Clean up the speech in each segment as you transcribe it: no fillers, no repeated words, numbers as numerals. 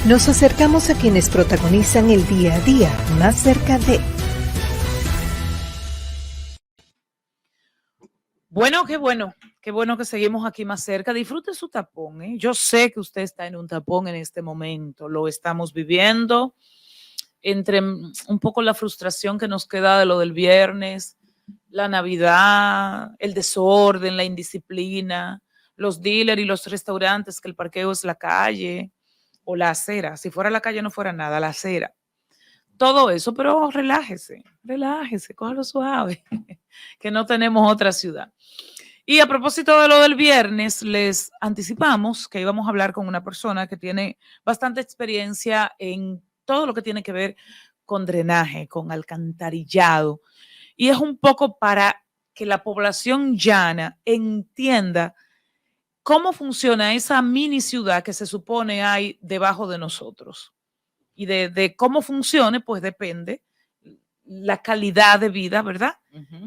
Nos acercamos a quienes protagonizan el día a día más cerca de... Bueno, qué bueno que seguimos aquí más cerca. Disfrute su tapón, ¿eh? Yo sé que usted está en un tapón en este momento, lo estamos viviendo, entre un poco la frustración que nos queda de lo del viernes, la Navidad, el desorden, la indisciplina, los dealers y los restaurantes, que el parqueo es la calle o la acera. Si fuera la calle no fuera nada, la acera. Todo eso, pero relájese, cójalo suave, que no tenemos otra ciudad. Y a propósito de lo del viernes, les anticipamos que íbamos a hablar con una persona que tiene bastante experiencia en todo lo que tiene que ver con drenaje, con alcantarillado. Y es un poco para que la población llana entienda cómo funciona esa mini ciudad que se supone hay debajo de nosotros. Y de cómo funcione, pues depende la calidad de vida, ¿verdad?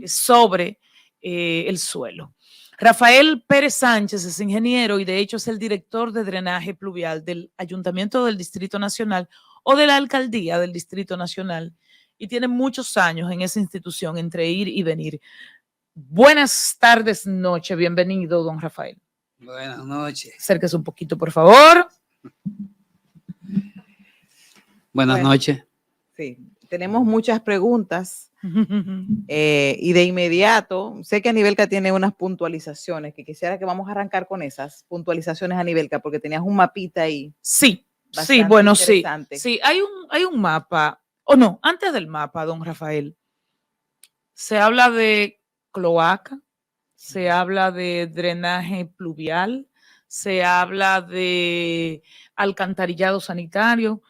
Sobre el suelo. Rafael Pérez Sánchez es ingeniero y de hecho es el director de drenaje pluvial del Ayuntamiento del Distrito Nacional o de la Alcaldía del Distrito Nacional y tiene muchos años en esa institución entre ir y venir. Buenas tardes, noche, bienvenido, don Rafael. Buenas noches. Acérquese un poquito, por favor. Buenas noches. Sí, tenemos muchas preguntas y de inmediato, sé que Anibelka tiene unas puntualizaciones que quisiera que vamos a arrancar con esas puntualizaciones, Anibelka, porque tenías un mapita ahí. Sí, bueno, sí, hay un mapa, o no, antes del mapa, don Rafael, se habla de cloaca, se habla de drenaje pluvial, se habla de alcantarillado sanitario.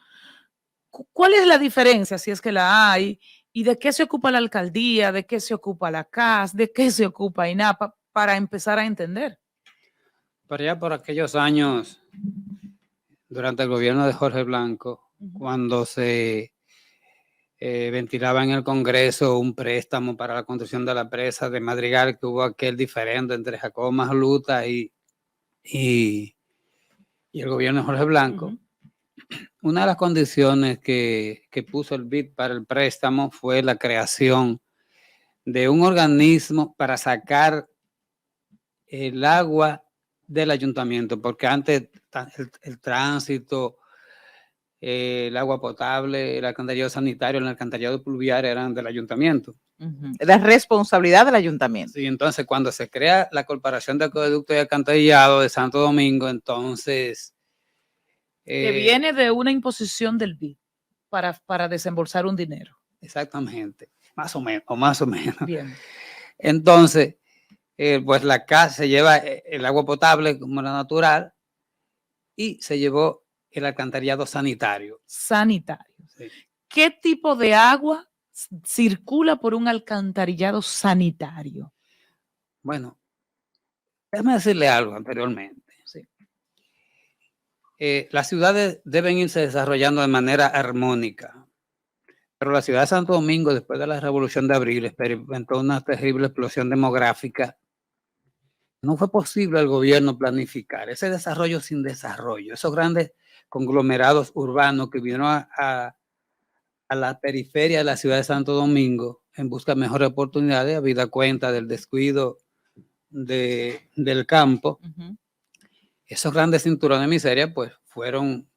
¿Cuál es la diferencia, si es que la hay? ¿Y de qué se ocupa la alcaldía? ¿De qué se ocupa la CAS? ¿De qué se ocupa INAPA? Para empezar a entender. Por allá por aquellos años, durante el gobierno de Jorge Blanco, cuando se ventilaba en el Congreso un préstamo para la construcción de la presa de Madrigal, que hubo aquel diferendo entre Jacobo Masluta y el gobierno de Jorge Blanco. Una de las condiciones que puso el BID para el préstamo fue la creación de un organismo para sacar el agua del ayuntamiento, porque antes el tránsito, el agua potable, el alcantarillado sanitario, el alcantarillado pluvial eran del ayuntamiento. La responsabilidad del ayuntamiento. Sí, entonces cuando se crea la Corporación de Acueducto y Alcantarillado de Santo Domingo, entonces... que viene de una imposición del BID para desembolsar un dinero. Exactamente, más o menos. Bien. Entonces, pues la casa se lleva el agua potable como la natural y se llevó el alcantarillado sanitario. Sanitario. Sí. ¿Qué tipo de agua circula por un alcantarillado sanitario? Bueno, déjame decirle algo anteriormente. Sí. Las ciudades deben irse desarrollando de manera armónica, pero la ciudad de Santo Domingo, después de la Revolución de Abril, experimentó una terrible explosión demográfica. No fue posible al gobierno planificar ese desarrollo sin desarrollo, esos grandes conglomerados urbanos que vinieron a la periferia de la ciudad de Santo Domingo en busca de mejores oportunidades, habida cuenta del descuido del campo. Esos grandes cinturones de miseria pues provocaron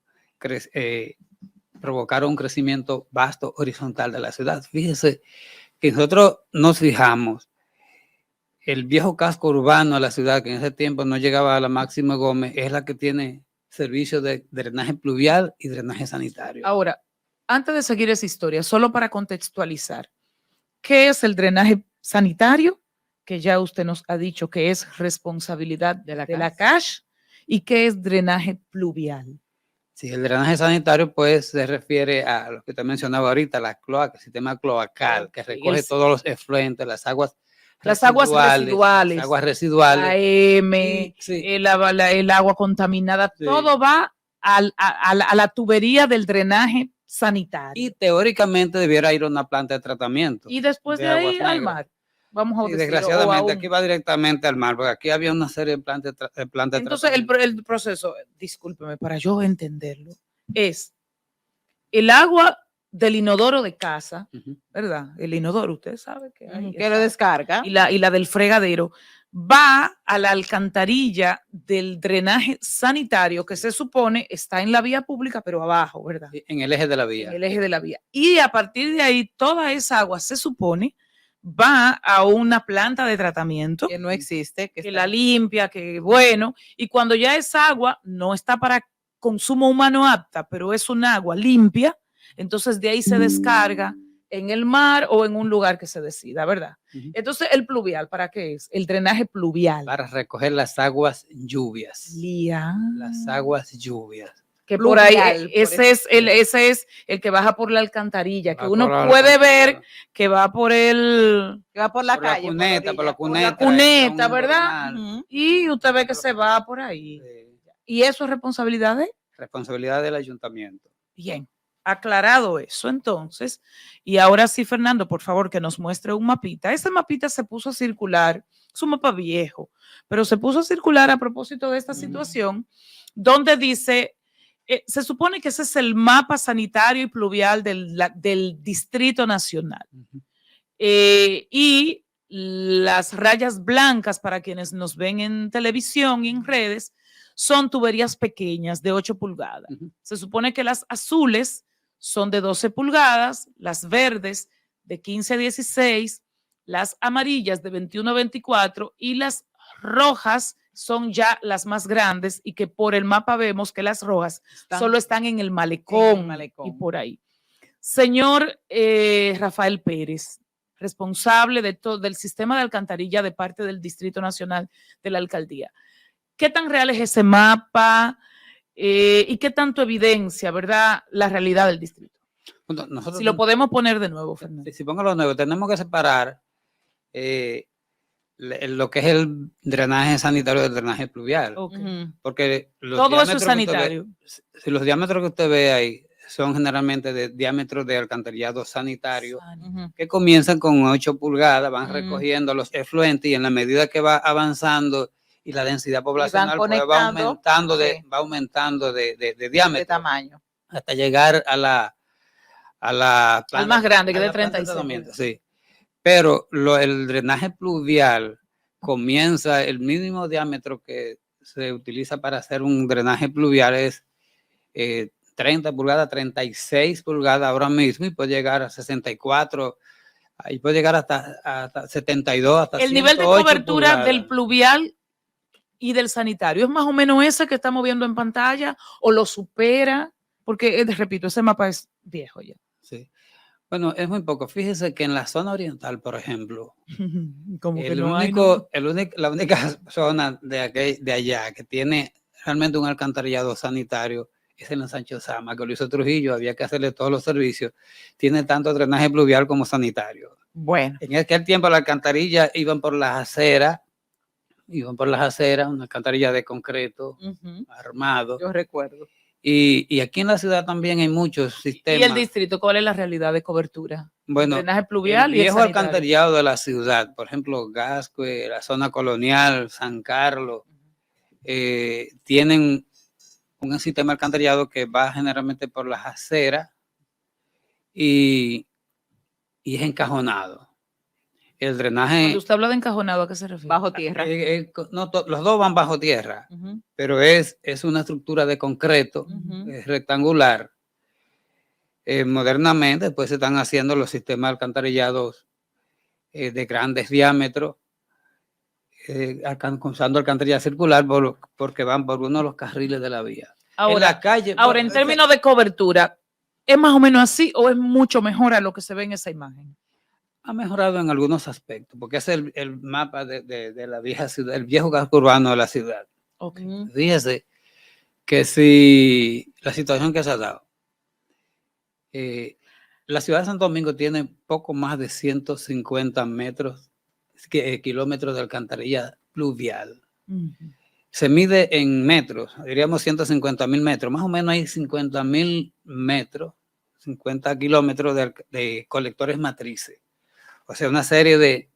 un crecimiento vasto horizontal de la ciudad. Fíjese que nosotros nos fijamos, el viejo casco urbano de la ciudad, que en ese tiempo no llegaba a la Máximo Gómez, es la que tiene servicios de drenaje pluvial y drenaje sanitario. Ahora, antes de seguir esa historia, solo para contextualizar, ¿qué es el drenaje sanitario? Que ya usted nos ha dicho que es responsabilidad de la CAS. ¿Y qué es drenaje pluvial? Sí, el drenaje sanitario pues se refiere a lo que usted mencionaba ahorita, las cloacas, el sistema cloacal, que recoge todos los efluentes, las aguas residuales, la M, sí. el agua contaminada, sí. Todo va a la tubería del drenaje sanitario. Y teóricamente debiera ir a una planta de tratamiento. Y después de ahí al mar. Vamos a decirlo, desgraciadamente aquí va directamente al mar, porque aquí había una serie de plantas de tratamiento. Entonces el proceso, discúlpeme, para yo entenderlo, es el agua del inodoro de casa, Ujú. ¿verdad? El inodoro, usted sabe que hay. Que lo descarga. Y la del fregadero va a la alcantarilla del drenaje sanitario que se supone está en la vía pública, pero abajo, ¿verdad? En el eje de la vía. En el eje de la vía. Y a partir de ahí, toda esa agua se supone va a una planta de tratamiento Que no existe. que la limpia, que bueno, y cuando ya esa agua no está para consumo humano apta, pero es un agua limpia, entonces de ahí se descarga en el mar o en un lugar que se decida, ¿verdad? Ujú. Entonces, el pluvial, ¿para qué es? El drenaje pluvial. Para recoger las aguas lluvias. Lía. Las aguas lluvias. Que por ahí, Pluvial, por ese es el que baja por la alcantarilla, que Va uno por la puede alcantarilla. ver que va por el, Que va por la Por la calle. cuneta, por la cuneta. cuneta, un ¿verdad? normal. Ujú. Y usted ve que se va por ahí. Y eso es responsabilidad de. Responsabilidad del ayuntamiento. Bien, aclarado eso entonces. Y ahora sí, Fernando, por favor, que nos muestre un mapita. Ese mapita se puso a circular, es un mapa viejo, pero se puso a circular a propósito de esta situación, donde dice, se supone que ese es el mapa sanitario y pluvial del Distrito Nacional. Ujú. Y las rayas blancas, para quienes nos ven en televisión y en redes, son tuberías pequeñas de 8 pulgadas. Ujú. Se supone que las azules son de 12 pulgadas, las verdes de 15 a 16, las amarillas de 21 a 24 y las rojas son ya las más grandes y que por el mapa vemos que las rojas solo están en el malecón, y por ahí. Señor Rafael Pérez, responsable del sistema de alcantarilla de parte del Distrito Nacional de la Alcaldía. ¿Qué tan real es ese mapa y qué tanto evidencia, verdad, la realidad del distrito? Bueno, nosotros Si lo podemos poner de nuevo, Fernando. si pongo lo nuevo, tenemos que separar lo que es el drenaje sanitario del drenaje pluvial. Okay. Ujú. Porque los Todo eso es diámetros que usted sanitario. ve, si los diámetros que usted ve ahí son generalmente de diámetros de alcantarillado sanitario, Ujú. que comienzan con 8 pulgadas, van Mm. recogiendo los efluentes y en la medida que va avanzando y la densidad poblacional pues, conectando, sí. va aumentando de De diámetro tamaño. hasta llegar a la Al más grande, que a es de la planta 36. tratamiento, sí. Pero el drenaje pluvial comienza, el mínimo diámetro que se utiliza para hacer un drenaje pluvial es 30 pulgadas, 36 pulgadas ahora mismo y puede llegar a 64, y puede llegar hasta 72, hasta El nivel de 108 cobertura pulgadas. del pluvial y del sanitario es más o menos ese que estamos viendo en pantalla o lo supera, porque repito, ese mapa es viejo ya. Sí. Bueno, es muy poco. Fíjese que en la zona oriental, por ejemplo, Como que el no hay, único, la única zona de allá que tiene realmente un alcantarillado sanitario es en la Sancho Sama, que lo hizo Trujillo, había que hacerle todos los servicios. Tiene tanto drenaje pluvial como sanitario. Bueno. En aquel tiempo la alcantarilla iban por las aceras, una alcantarilla de concreto Ujú. armado. Yo recuerdo. Y aquí en la ciudad también hay muchos sistemas. ¿Y el distrito cuál es la realidad de cobertura? Bueno, drenaje pluvial el y el viejo sanitario. alcantarillado de la ciudad, por ejemplo, Gascue, la zona colonial, San Carlos, tienen un sistema alcantarillado que va generalmente por las aceras y es encajonado. El drenaje... Cuando usted habla de encajonado, ¿a qué se refiere? Bajo tierra. los dos van bajo tierra, Ujú. pero es una estructura de concreto, Ujú. rectangular. Modernamente, pues se están haciendo los sistemas alcantarillados de grandes diámetros, usando alcantarilla circular porque van por uno de los carriles de la vía. Ahora, en la calle. Ahora, en términos de cobertura, ¿es más o menos así o es mucho mejor a lo que se ve en esa imagen? Ha mejorado en algunos aspectos, porque es el mapa de la vieja ciudad, el viejo casco urbano de la ciudad. Okay. Ujú. Fíjese que si la situación que se ha dado, la ciudad de Santo Domingo tiene poco más de 150 kilómetros de alcantarilla pluvial. Uh-huh. Se mide en metros, diríamos 150.000 metros, más o menos hay 50.000 metros, 50 kilómetros de colectores matrices. O sea, una serie de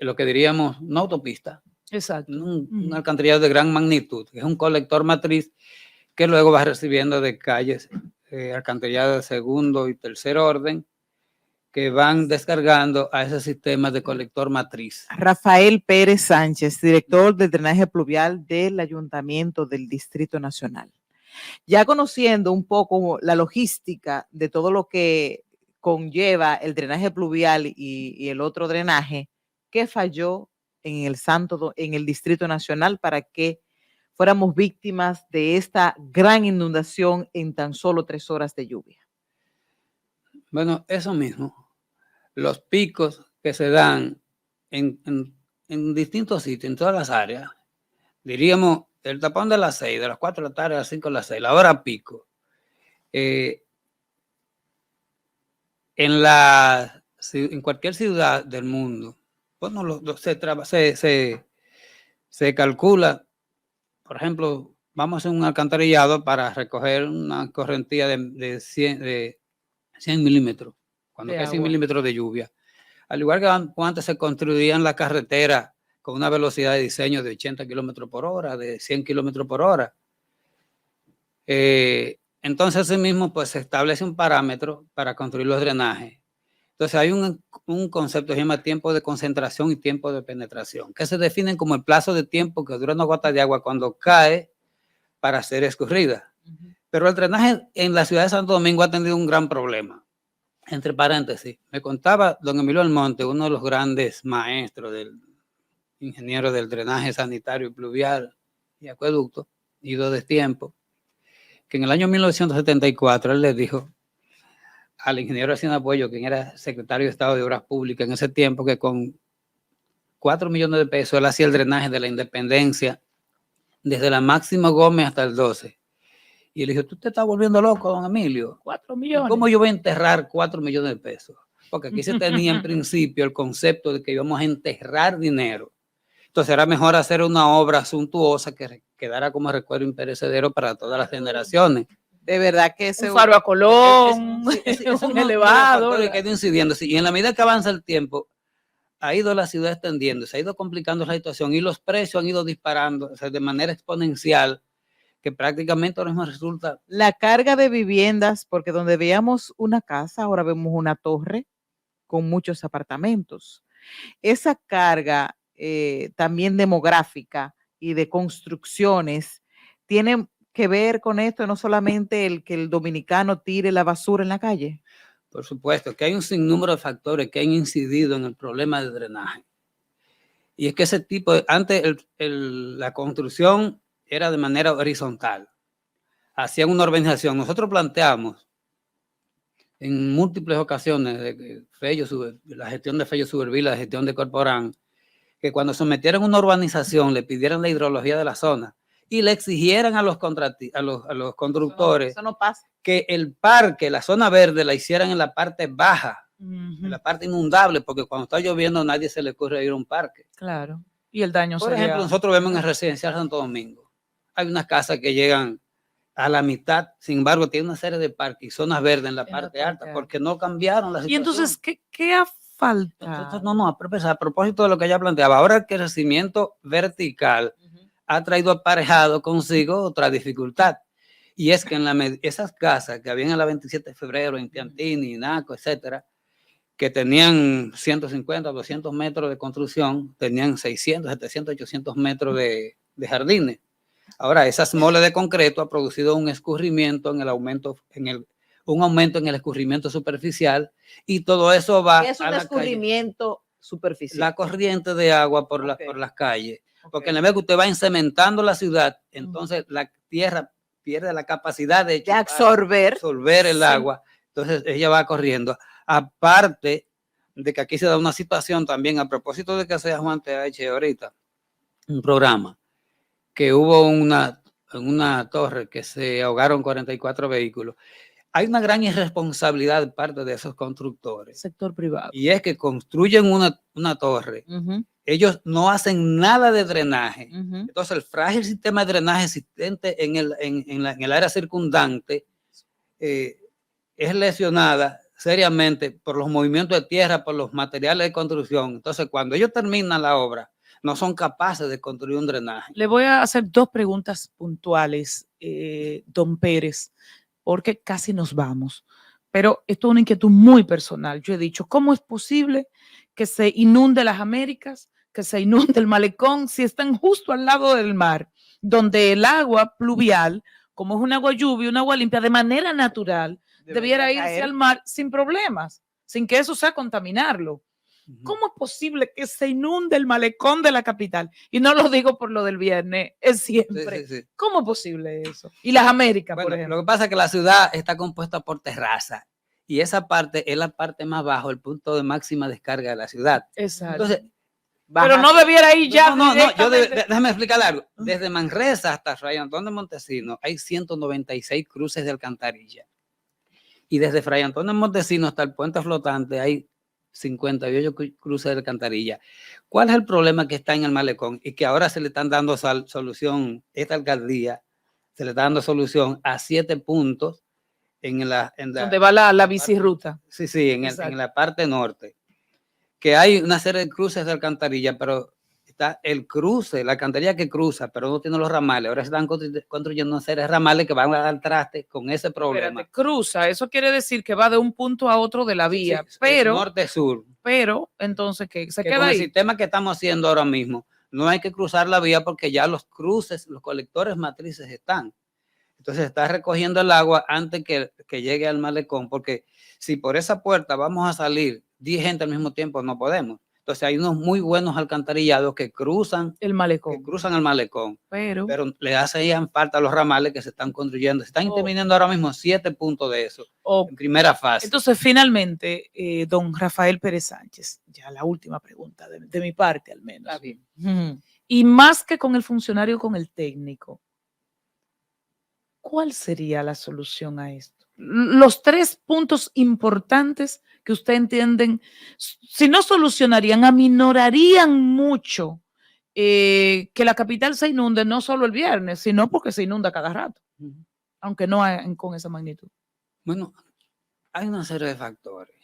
lo que diríamos una autopista. Exacto. Un alcantarillado de gran magnitud, que es un colector matriz que luego va recibiendo de calles alcantarillado de segundo y tercer orden, que van descargando a ese sistema de colector matriz. Rafael Pérez Sánchez, director del drenaje pluvial del Ayuntamiento del Distrito Nacional. Ya conociendo un poco la logística de todo lo que conlleva el drenaje pluvial y el otro drenaje, ¿qué falló en el Distrito Nacional para que fuéramos víctimas de esta gran inundación en tan solo 3 horas de lluvia? Bueno, eso mismo. Los picos que se dan en distintos sitios, en todas las áreas, diríamos el tapón de las 6, de las 4 de la tarde a las 5 de las 6, la hora pico. En cualquier ciudad del mundo, bueno, se calcula, por ejemplo, vamos a hacer un alcantarillado para recoger una correntía de 100 milímetros, cuando hay 100 milímetros de lluvia. Al igual que antes se construían las carreteras con una velocidad de diseño de 80 kilómetros por hora, de 100 kilómetros por hora. Entonces, así mismo, pues se establece un parámetro para construir los drenajes. Entonces, hay un concepto que se llama tiempo de concentración y tiempo de penetración, que se definen como el plazo de tiempo que dura una gota de agua cuando cae para ser escurrida. Pero el drenaje en la ciudad de Santo Domingo ha tenido un gran problema. Entre paréntesis, me contaba don Emilio Almonte, uno de los grandes maestros del ingeniero del drenaje sanitario y pluvial y acueducto, ido de tiempo, que en el año 1974 él le dijo al ingeniero Hacienda Puello, quien era secretario de Estado de Obras Públicas en ese tiempo, que con 4 millones de pesos él hacía el drenaje de la Independencia desde la Máximo Gómez hasta el 12. Y le dijo, tú te estás volviendo loco, don Emilio. 4 millones. ¿Cómo yo voy a enterrar 4 millones de pesos? Porque aquí se tenía en principio el concepto de que íbamos a enterrar dinero. Entonces era mejor hacer una obra suntuosa que quedara como recuerdo imperecedero para todas las generaciones. De verdad que ese un faro a Colón, un elevador. Que ha ido incidiendo. Y en la medida que avanza el tiempo, ha ido la ciudad extendiendo, se ha ido complicando la situación y los precios han ido disparando, o sea, de manera exponencial, que prácticamente ahora mismo resulta. La carga de viviendas, porque donde veíamos una casa, ahora vemos una torre con muchos apartamentos. Esa carga también demográfica y de construcciones tiene que ver con esto, no solamente el que el dominicano tire la basura en la calle. Por supuesto, que hay un sinnúmero de factores que han incidido en el problema del drenaje. Y es que ese tipo, antes la construcción era de manera horizontal. Hacían una urbanización. Nosotros planteamos en múltiples ocasiones de la gestión de Fello Suberville, la gestión de Corporán, que cuando sometieran una urbanización le pidieran la hidrología de la zona y le exigieran a los constructores eso no pasa. Que el parque, la zona verde, la hicieran en la parte baja, en la parte inundable, porque cuando está lloviendo a nadie se le ocurre ir a un parque. Claro. Y el daño Por ejemplo, nosotros vemos en el residencial Santo Domingo, hay unas casas que llegan a la mitad, sin embargo, tiene una serie de parques y zonas verdes en la parte alta, porque no cambiaron la situación. Y entonces, ¿qué ha faltado? No, a propósito de lo que ella planteaba, ahora el crecimiento vertical ha traído aparejado consigo otra dificultad, y es que esas casas que habían en la 27 de febrero, en Piantini, Naco, etcétera, que tenían 150, 200 metros de construcción, tenían 600, 700, 800 metros de jardines. Ahora, esas moles de concreto ha producido un escurrimiento un aumento en el escurrimiento superficial, y todo eso va ¿Qué es un escurrimiento superficial? La corriente de agua por las calles. Porque en la medida que usted va encementando la ciudad, entonces la tierra pierde la capacidad de absorber el agua. Entonces ella va corriendo. Aparte de que aquí se da una situación también, a propósito de que sea Juan TH ahorita, un programa, que hubo una torre que se ahogaron 44 vehículos. Hay una gran irresponsabilidad de parte de esos constructores. Sector privado. Y es que construyen una torre. Ellos no hacen nada de drenaje. Entonces, el frágil sistema de drenaje existente en el área circundante es lesionada seriamente por los movimientos de tierra, por los materiales de construcción. Entonces, cuando ellos terminan la obra, no son capaces de construir un drenaje. Le voy a hacer 2 preguntas puntuales, don Pérez, porque casi nos vamos. Pero esto es una inquietud muy personal. Yo he dicho, ¿cómo es posible que se inunde las Américas, que se inunde el malecón, si están justo al lado del mar, donde el agua pluvial, como es un agua lluvia, un agua limpia, de manera natural, debiera irse caer al mar sin problemas, sin que eso sea contaminarlo? ¿Cómo es posible que se inunde el malecón de la capital? Y no lo digo por lo del viernes, es siempre. Sí. ¿Cómo es posible eso? Y las Américas, por Bueno, ejemplo. lo que pasa es que la ciudad está compuesta por terraza y esa parte es la parte más baja, el punto de máxima descarga de la ciudad. Exacto. Entonces, pero no debiera ir ya. no, directamente. déjame explicar algo. Desde Manresa hasta Fray Antonio de Montesinos hay 196 cruces de alcantarilla. Y desde Fray Antonio de Montesinos hasta el puente flotante hay 58 cruces de alcantarilla. ¿Cuál es el problema que está en el malecón? Y que ahora se le están dando solución, esta alcaldía se le está dando solución a 7 puntos donde va la bicirruta. Sí, en la parte norte. Que hay una serie de cruces de alcantarilla, pero está el cruce, la alcantarilla que cruza, pero no tiene los ramales. Ahora se están construyendo una serie de ramales que van a dar traste con ese problema. Espérate, cruza, eso quiere decir que va de un punto a otro de la vía, Sí, pero norte-sur. Pero entonces, ¿qué? Se Que queda con ahí. el sistema que estamos haciendo ahora mismo, no hay que cruzar la vía porque ya los cruces, los colectores matrices están. Entonces está recogiendo el agua antes que llegue al malecón, porque si por esa puerta vamos a salir 10 gente al mismo tiempo, no podemos. Entonces hay unos muy buenos alcantarillados que cruzan el malecón. el malecón, pero le hacen falta los ramales que se están construyendo. Se están interviniendo ahora mismo 7 puntos de eso en primera fase. Entonces, finalmente, don Rafael Pérez Sánchez, ya la última pregunta de mi parte al menos. Está bien. Y más que con el funcionario, con el técnico, ¿cuál sería la solución a esto? Los 3 puntos importantes que usted entienden, si no solucionarían, aminorarían mucho que la capital se inunde no solo el viernes, sino porque se inunda cada rato, aunque no con esa magnitud. Bueno, hay una serie de factores.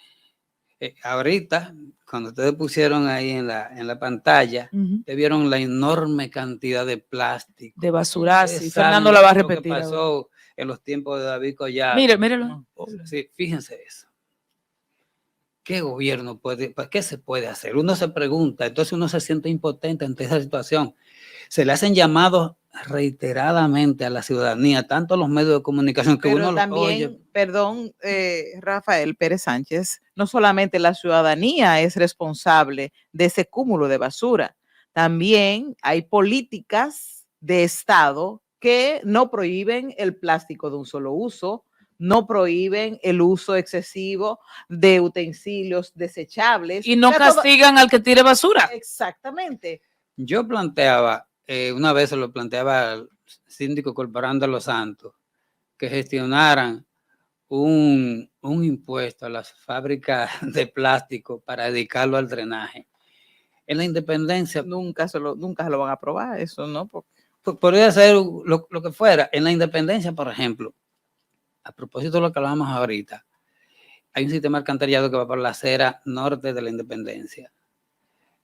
Ahorita, cuando ustedes pusieron ahí en la pantalla, te vieron la enorme cantidad de plástico. De basura, sí. Fernando la va a repetir. Lo que pasó en los tiempos de David Collado. Mírelo. Sí, fíjense eso. ¿Qué gobierno puede, qué se puede hacer? Uno se pregunta, entonces uno se siente impotente ante esa situación. Se le hacen llamados reiteradamente a la ciudadanía, tanto a los medios de comunicación que pero uno también, oye. perdón, Rafael Pérez Sánchez, no solamente la ciudadanía es responsable de ese cúmulo de basura, también hay políticas de Estado que no prohíben el plástico de un solo uso, no prohíben el uso excesivo de utensilios desechables. Y no castigan al que tire basura. Exactamente. Yo planteaba, una vez se lo planteaba al síndico Corporando Los Santos, que gestionaran un impuesto a las fábricas de plástico para dedicarlo al drenaje. En la Independencia... Nunca se lo van a aprobar, eso no. Podría ser lo que fuera. En la Independencia, por ejemplo, a propósito de lo que hablábamos ahorita, hay un sistema alcantarillado que va por la acera norte de la Independencia.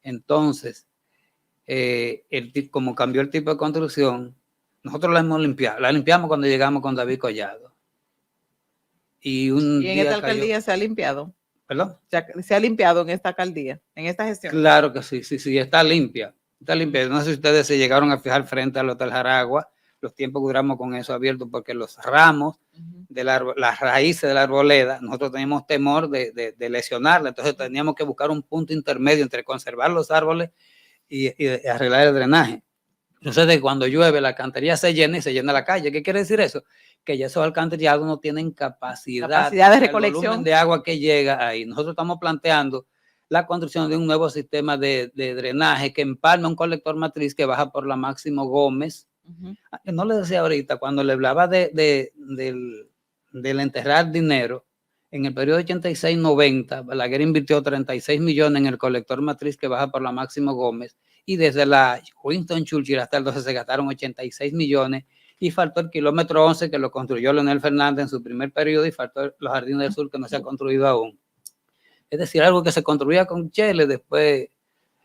Entonces, como cambió el tipo de construcción, nosotros la hemos limpiado. La limpiamos cuando llegamos con David Collado. Y en esta alcaldía se ha limpiado. ¿Perdón? Se ha limpiado en esta alcaldía, en esta gestión. Claro que sí, está limpia. Está limpia. No sé si ustedes se llegaron a fijar frente al Hotel Jaragua, los tiempos que duramos con eso abierto, porque los ramos de las raíces de la arboleda, nosotros teníamos temor de lesionarla, entonces teníamos que buscar un punto intermedio entre conservar los árboles y arreglar el drenaje. Entonces, cuando llueve, la alcantarilla se llena y se llena la calle. ¿Qué quiere decir eso? Que ya esos alcantarillados no tienen capacidad de recolección, el volumen de agua que llega ahí. Nosotros estamos planteando la construcción de un nuevo sistema de drenaje que empalma un colector matriz que baja por la Máximo Gómez. No le decía ahorita, cuando le hablaba del enterrar dinero, en el periodo 86-90, Balaguer invirtió 36 millones en el colector matriz que baja por la Máximo Gómez, y desde la Winston Churchill hasta el 12 se gastaron 86 millones, y faltó el kilómetro 11 que lo construyó Leonel Fernández en su primer periodo, y faltó los Jardines del Sur que no se ha construido aún. Es decir, algo que se construía con Chele, después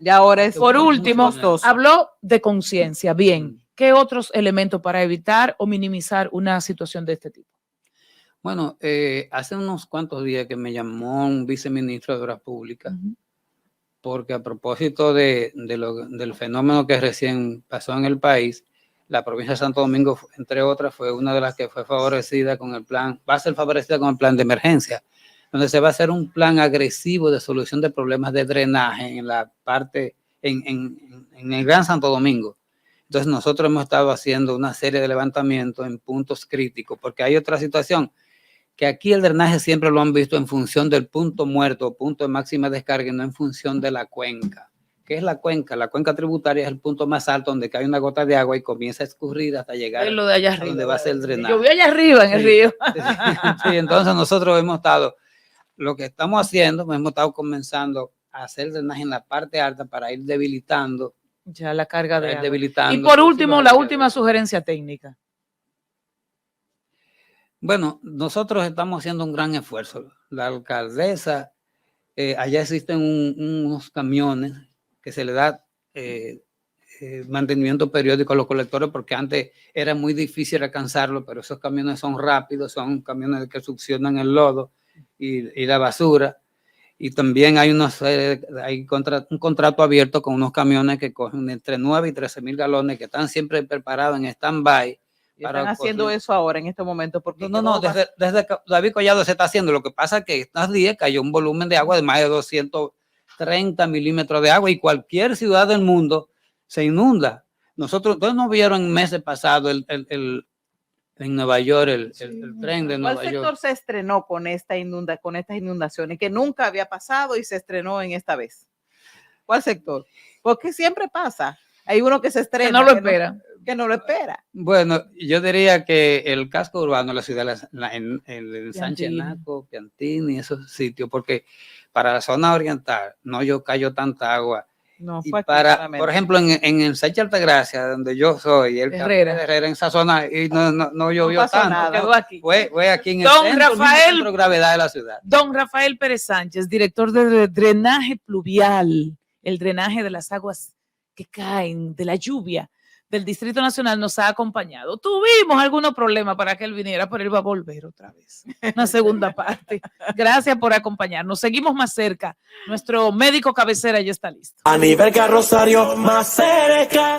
Ya ahora es Por muy último, costoso. habló de conciencia. Bien, ¿qué otros elementos para evitar o minimizar una situación de este tipo? Bueno, hace unos cuantos días que me llamó un viceministro de Obras Públicas, porque a propósito del fenómeno que recién pasó en el país, la provincia de Santo Domingo, entre otras, fue una de las que fue favorecida con el plan, va a ser favorecida con el plan de emergencia, donde se va a hacer un plan agresivo de solución de problemas de drenaje en la parte, en el Gran Santo Domingo. Entonces nosotros hemos estado haciendo una serie de levantamientos en puntos críticos, porque hay otra situación, que aquí el drenaje siempre lo han visto en función del punto muerto, punto de máxima descarga, y no en función de la cuenca. ¿Qué es la cuenca? La cuenca tributaria es el punto más alto donde cae una gota de agua y comienza a escurrir hasta llegar Es lo de allá a arriba, donde va a ser el drenaje. Llovió allá arriba en el río. Sí, entonces nosotros hemos estado, lo que estamos haciendo, hemos estado comenzando a hacer drenaje en la parte alta para ir debilitando. Ya la carga de agua. Debilitando. Y por último, la última sugerencia técnica. Bueno, nosotros estamos haciendo un gran esfuerzo. La alcaldesa, allá existen unos camiones que se le da mantenimiento periódico a los colectores, porque antes era muy difícil alcanzarlo, pero esos camiones son rápidos, son camiones que succionan el lodo y la basura. Y también hay un contrato abierto con unos camiones que cogen entre 9 y 13 mil galones, que están siempre preparados en stand-by. Están haciendo eso ahora en estos momentos. Porque No, desde David Collado se está haciendo. Lo que pasa es que estos días cayó un volumen de agua de más de 230 milímetros de agua y cualquier ciudad del mundo se inunda. Ustedes no vieron meses pasados en Nueva York el tren de Nueva York. ¿Cuál sector se estrenó con estas inundaciones que nunca había pasado y se estrenó en esta vez? ¿Cuál sector? Porque siempre pasa. Hay uno que se estrena. Que no lo espera. Que no lo espera. Bueno, yo diría que el casco urbano de la ciudad, en Sánchez Naco, Piantini, esos sitios, porque para la zona oriental no cayó tanta agua. No, y por ejemplo, en el Sánchez Altagracia, donde yo soy, el Herrera, en esa zona, y no llovió tanto. Quedó aquí. Fue aquí en el centro de gravedad de la ciudad. Don Rafael Pérez Sánchez, director de drenaje pluvial, el drenaje de las aguas que caen de la lluvia del Distrito Nacional, nos ha acompañado. Tuvimos algunos problemas para que él viniera, pero él va a volver otra vez. Una segunda parte. Gracias por acompañarnos. Seguimos más cerca. Nuestro médico cabecera ya está listo. A nivel Rosario, más cerca.